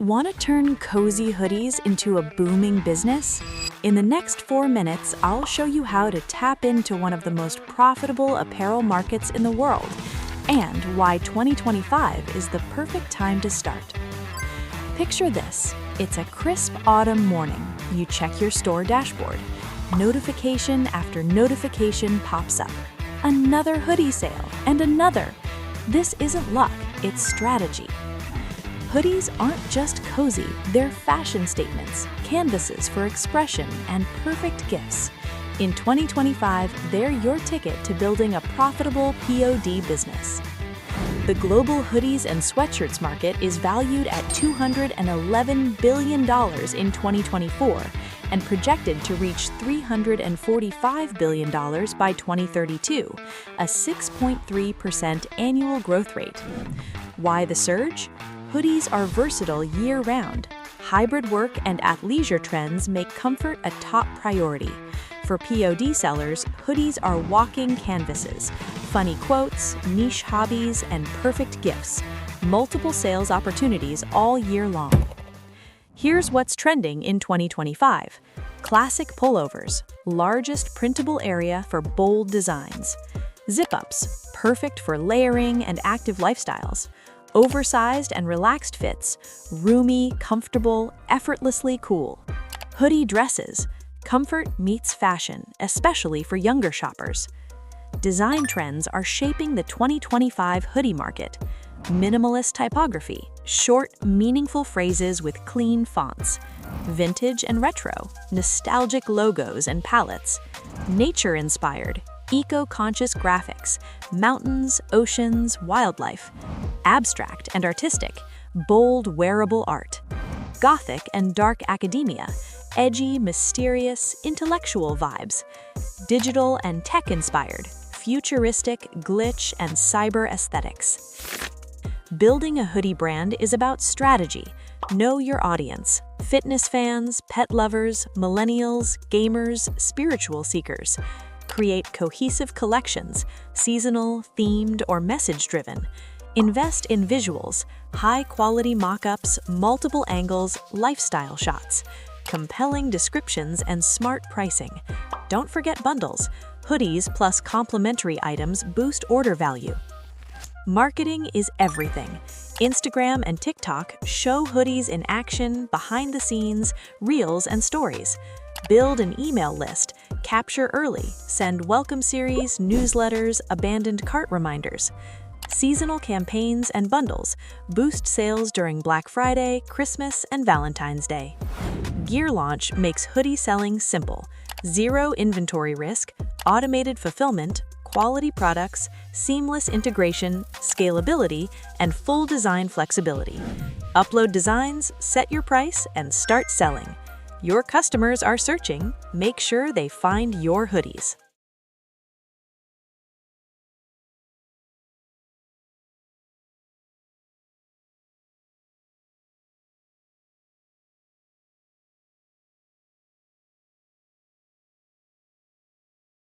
Want to turn cozy hoodies into a booming business? In the next 4 minutes, I'll show you how to tap into one of the most profitable apparel markets in the world and why 2025 is the perfect time to start. Picture this. It's a crisp autumn morning. You check your store dashboard. Notification after notification pops up. Another hoodie sale and another. This isn't luck, it's strategy. Hoodies aren't just cozy, they're fashion statements, canvases for expression, and perfect gifts. In 2025, they're your ticket to building a profitable POD business. The global hoodies and sweatshirts market is valued at $211 billion in 2024 and projected to reach $345 billion by 2032, a 6.3% annual growth rate. Why the surge? Hoodies are versatile year-round. Hybrid work and athleisure trends make comfort a top priority. For POD sellers, hoodies are walking canvases, funny quotes, niche hobbies, and perfect gifts. Multiple sales opportunities all year long. Here's what's trending in 2025. Classic pullovers, largest printable area for bold designs. Zip-ups, perfect for layering and active lifestyles. Oversized and relaxed fits, roomy, comfortable, effortlessly cool. Hoodie dresses, comfort meets fashion, especially for younger shoppers. Design trends are shaping the 2025 hoodie market. Minimalist typography, short, meaningful phrases with clean fonts. Vintage and retro, nostalgic logos and palettes. Nature-inspired, eco-conscious graphics, mountains, oceans, wildlife. Abstract and artistic, bold wearable art. Gothic and dark academia, edgy, mysterious, intellectual vibes. Digital and tech-inspired, futuristic, glitch, and cyber aesthetics. Building a hoodie brand is about strategy. Know your audience. Fitness fans, pet lovers, millennials, gamers, spiritual seekers. Create cohesive collections, seasonal, themed, or message-driven. Invest in visuals, high-quality mock-ups, multiple angles, lifestyle shots, compelling descriptions, and smart pricing. Don't forget bundles. Hoodies plus complementary items boost order value. Marketing is everything. Instagram and TikTok show hoodies in action, behind the scenes, reels, and stories. Build an email list, capture early, send welcome series, newsletters, abandoned cart reminders. Seasonal campaigns and bundles boost sales during Black Friday, Christmas, and Valentine's Day. GearLaunch makes hoodie selling simple. Zero inventory risk, automated fulfillment, quality products, seamless integration, scalability, and full design flexibility. Upload designs, set your price, and start selling. Your customers are searching. Make sure they find your hoodies.